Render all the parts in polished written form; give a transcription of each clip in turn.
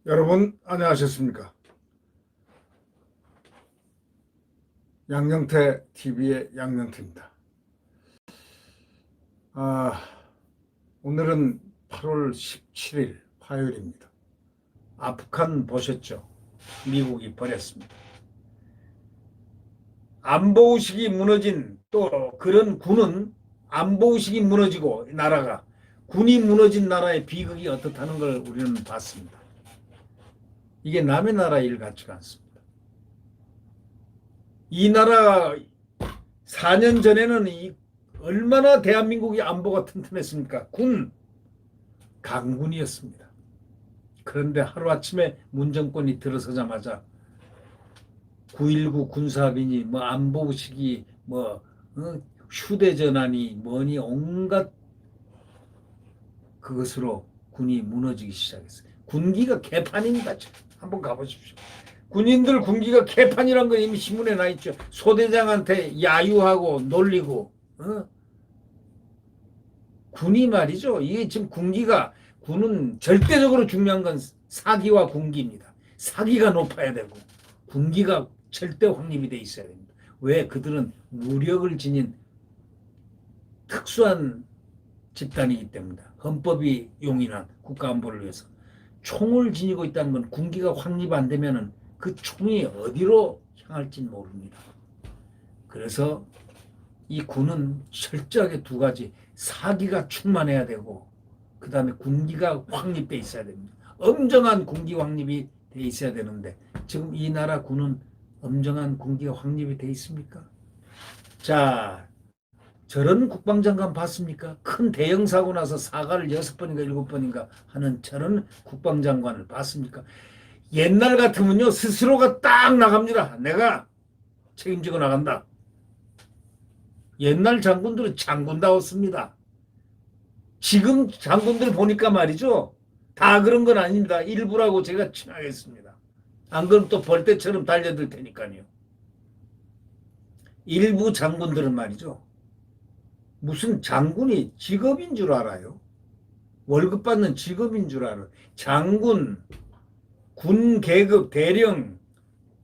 여러분 안녕하셨습니까? 양영태 TV의 양영태입니다. 오늘은 8월 17일 화요일입니다. 아프간 보셨죠? 미국이 버렸습니다. 안보의식이 무너진 또 그런 군은 안보의식이 무너지고 나라가 군이 무너진 나라의 비극이 어떻다는 걸 우리는 봤습니다. 이게 남의 나라 일 같지가 않습니다. 이 나라 4년 전에는 얼마나 대한민국의 안보가 튼튼했습니까? 강군이었습니다. 그런데 하루아침에 문정권이 들어서자마자 9.19 군사합의니 안보의식이 휴대전환이 뭐니 온갖 그것으로 군이 무너지기 시작했어요. 군기가 개판입니다. 한번 가보십시오. 군인들 군기가 개판이란 거 이미 신문에 나 있죠. 소대장한테 야유하고 놀리고 군이 말이죠. 이게 지금 군은 절대적으로 중요한 건 사기와 군기입니다. 사기가 높아야 되고 군기가 절대 확립이 돼 있어야 됩니다. 왜? 그들은 무력을 지닌 특수한 집단이기 때문에 헌법이 용인한 국가안보를 위해서 총을 지니고 있다는 건 군기가 확립 안 되면은 그 총이 어디로 향할지 모릅니다. 그래서 이 군은 철저하게 두 가지, 사기가 충만해야 되고 그 다음에 군기가 확립돼 있어야 됩니다. 엄정한 군기 확립이 돼 있어야 되는데 지금 이 나라 군은 엄정한 군기가 확립이 돼 있습니까? 자, 저런 국방장관 봤습니까? 큰 대형 사고 나서 사과를 6번인가 7번인가 하는 저런 국방장관을 봤습니까? 옛날 같으면요 스스로가 딱 나갑니다. 내가 책임지고 나간다. 옛날 장군들은 장군다웠습니다. 지금 장군들 보니까 말이죠. 다 그런 건 아닙니다. 일부라고 제가 칭하겠습니다. 안 그러면 또 벌떼처럼 달려들 테니까요. 일부 장군들은 말이죠. 무슨 장군이 직업인 줄 알아요? 월급 받는 직업인 줄 알아요? 장군, 군 계급, 대령,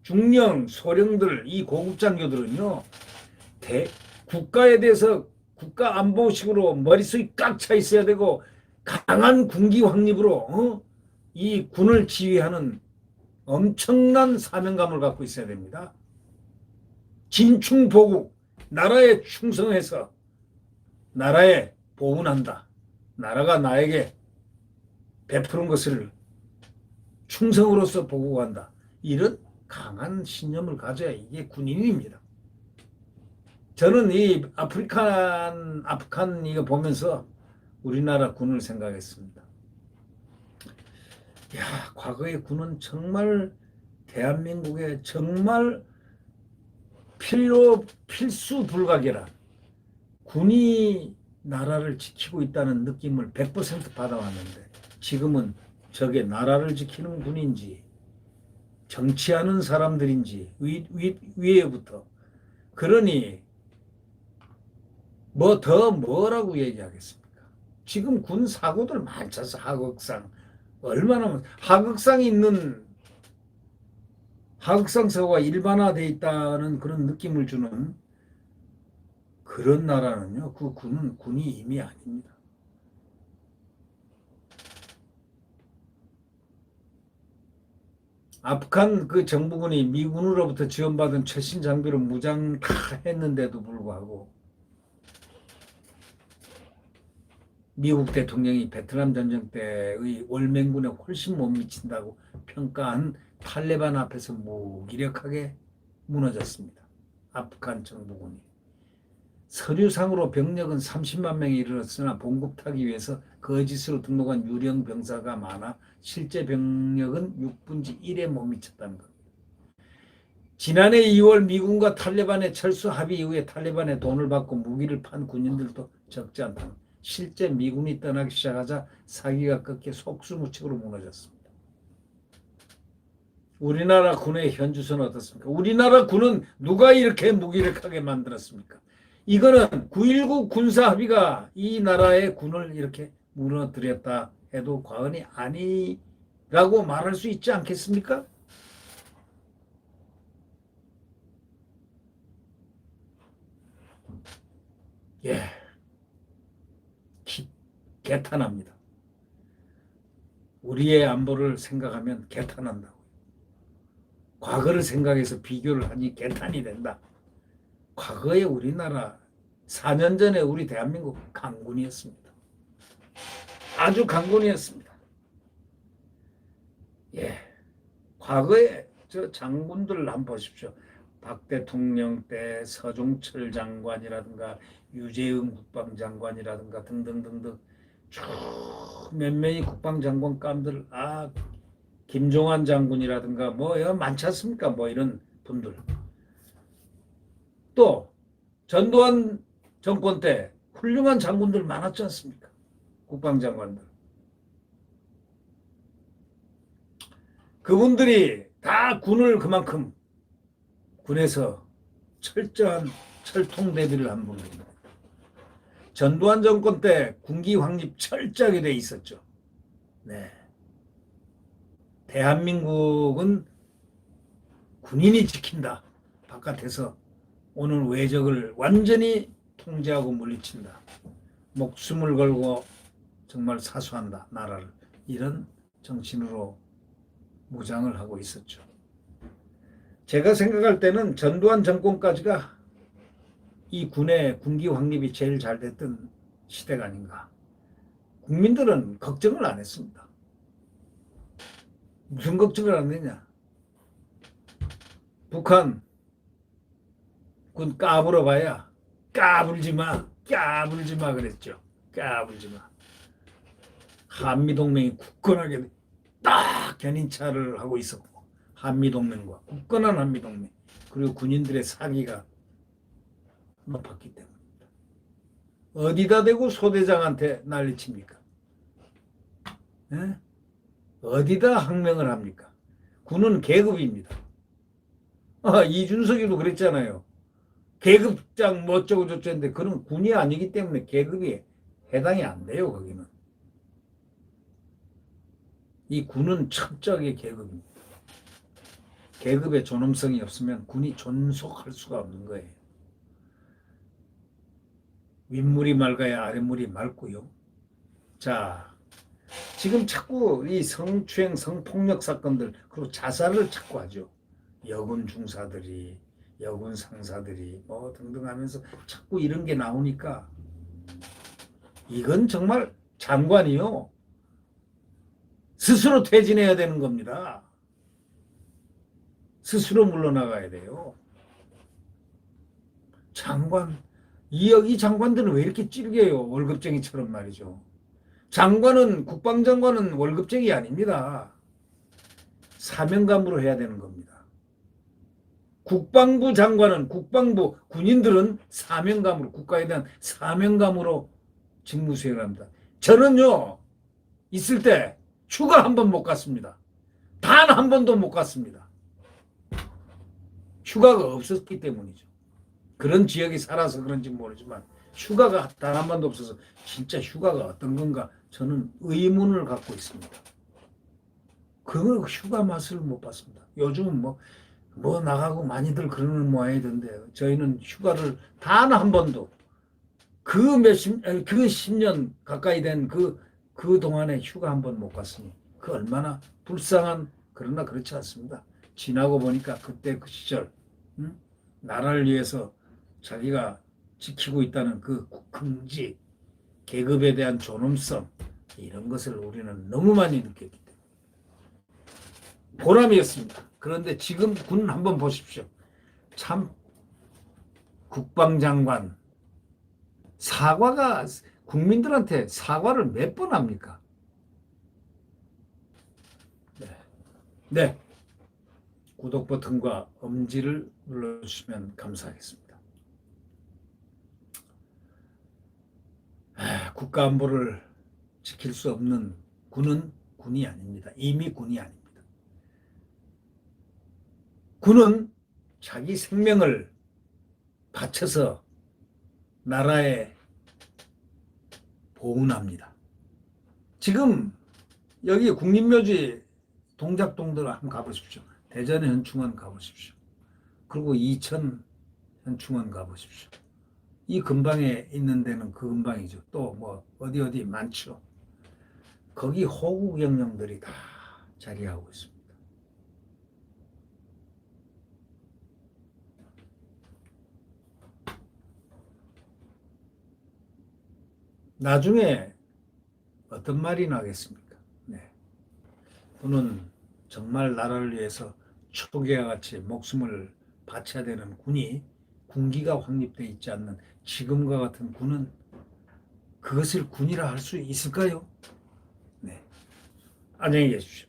중령, 소령들, 이 고급 장교들은요, 국가에 대해서 국가 안보식으로 머릿속이 꽉 차 있어야 되고, 강한 군기 확립으로, 이 군을 지휘하는 엄청난 사명감을 갖고 있어야 됩니다. 진충보국, 나라에 충성해서 나라에 보훈한다. 나라가 나에게 베푸는 것을 충성으로서 보고한다. 이런 강한 신념을 가져야 이게 군인입니다. 저는 이 아프간 이거 보면서 우리나라 군을 생각했습니다. 야, 과거의 군은 정말 대한민국의 정말 필수 불가결한 군이 나라를 지키고 있다는 느낌을 100% 받아왔는데 지금은 저게 나라를 지키는 군인지 정치하는 사람들인지 위에부터 그러니 뭐라고 얘기하겠습니까? 지금 군 사고들 많잖아. 하극상 얼마나 하극상이 있는 하극상 사고가 일반화되어 있다는 그런 느낌을 주는 그런 나라는요, 그 군은 군이 이미 아닙니다. 아프간 그 정부군이 미군으로부터 지원받은 최신 장비로 무장 다 했는데도 불구하고 미국 대통령이 베트남 전쟁 때의 월맹군에 훨씬 못 미친다고 평가한 탈레반 앞에서 무기력하게 무너졌습니다. 아프간 정부군이. 서류상으로 병력은 30만 명에 이르렀으나 봉급타기 위해서 거짓으로 등록한 유령 병사가 많아 실제 병력은 6분의 1에 못 미쳤다는 겁니다. 지난해 2월 미군과 탈레반의 철수 합의 이후에 탈레반의 돈을 받고 무기를 판 군인들도 적지 않다. 실제 미군이 떠나기 시작하자 사기가 꺾여 속수무책으로 무너졌습니다. 우리나라 군의 현주소는 어떻습니까? 우리나라 군은 누가 이렇게 무기력하게 만들었습니까? 이거는 9.19 군사합의가 이 나라의 군을 이렇게 무너뜨렸다 해도 과언이 아니라고 말할 수 있지 않겠습니까? 예, 개탄합니다. 우리의 안보를 생각하면 개탄한다고. 과거를 생각해서 비교를 하니 개탄이 된다. 과거에 우리나라 4년 전에 우리 대한민국 강군이었습니다. 아주 강군이었습니다. 예, 과거에 저 장군들 한번 보십시오. 박 대통령 때 서종철 장관이라든가 유재흥 국방장관이라든가 등등등등 쭉 몇 명이 국방장관감들, 김종환 장군이라든가 뭐 많지 않습니까? 뭐 이런 분들. 또 전두환 정권 때 훌륭한 장군들 많았지 않습니까? 국방장관들. 그분들이 다 군을 그만큼 군에서 철저한 철통 대비를 한 분들입니다. 전두환 정권 때 군기 확립 철저하게 돼 있었죠. 네. 대한민국은 군인이 지킨다. 바깥에서 오는 외적을 완전히 통제하고 물리친다. 목숨을 걸고 정말 사수한다. 나라를. 이런 정신으로 무장을 하고 있었죠. 제가 생각할 때는 전두환 정권까지가 이 군의 군기 확립이 제일 잘 됐던 시대가 아닌가. 국민들은 걱정을 안 했습니다. 무슨 걱정을 안 했냐. 북한 군 까불어 봐야 까불지 마 그랬죠. 까불지 마. 한미동맹이 굳건하게 딱 견인차를 하고 있었고, 한미동맹과 굳건한 한미동맹, 그리고 군인들의 사기가 높았기 때문입니다. 어디다 대고 소대장한테 난리칩니까? 예? 어디다 항명을 합니까? 군은 계급입니다. 이준석이도 그랬잖아요. 계급장 뭐 어쩌고 저쩌고 했는데 그런 군이 아니기 때문에 계급이 해당이 안 돼요. 거기는. 이 군은 철저하게 계급입니다. 계급의 존엄성이 없으면 군이 존속할 수가 없는 거예요. 윗물이 맑아야 아랫물이 맑고요. 자, 지금 자꾸 이 성추행, 성폭력 사건들, 그리고 자살을 자꾸 하죠. 여군 중사들이, 여군 상사들이 뭐 등등 하면서 자꾸 이런 게 나오니까 이건 정말 장관이요. 스스로 퇴진해야 되는 겁니다. 스스로 물러나가야 돼요. 장관, 이 장관들은 왜 이렇게 찔겨요? 월급쟁이처럼 말이죠. 장관은, 국방장관은 월급쟁이 아닙니다. 사명감으로 해야 되는 겁니다. 국방부 장관은, 국방부 군인들은 사명감으로, 국가에 대한 사명감으로 직무 수행을 합니다. 저는요, 있을 때 휴가 한 번 못 갔습니다. 단 한 번도 못 갔습니다. 휴가가 없었기 때문이죠. 그런 지역에 살아서 그런지 모르지만 휴가가 단 한 번도 없어서 진짜 휴가가 어떤 건가 저는 의문을 갖고 있습니다. 그 휴가 맛을 못 봤습니다. 요즘은 뭐 나가고 많이들 그러는 모양이던데 저희는 휴가를 단 한 번도 그 10년 가까이 된 그 동안에 휴가 한 번 못 갔으니 그 얼마나 불쌍한, 그러나 그렇지 않습니다. 지나고 보니까 그때 그 시절, 나라를 위해서 자기가 지키고 있다는 그 긍지, 계급에 대한 존엄성, 이런 것을 우리는 너무 많이 느꼈기 때문에 보람이었습니다. 그런데 지금 군 한번 보십시오. 참 국방장관 사과가, 국민들한테 사과를 몇 번 합니까? 네. 구독 버튼과 엄지를 눌러주시면 감사하겠습니다. 국가 안보를 지킬 수 없는 군은 군이 아닙니다. 이미 군이 아닙니다. 군은 자기 생명을 바쳐서 나라에 보훈합니다. 지금 여기 국립묘지 동작동들 한번 가보십시오. 대전 현충원 가보십시오. 그리고 이천 현충원 가보십시오. 이 근방에 있는 데는 그 근방이죠. 또 뭐 어디 많죠. 거기 호국영령들이 다 자리하고 있습니다. 나중에 어떤 말이 나겠습니까? 네. 군은 정말 나라를 위해서 초기와 같이 목숨을 바쳐야 되는 군이 군기가 확립되어 있지 않는 지금과 같은 군은 그것을 군이라 할 수 있을까요? 네. 안녕히 계십시오.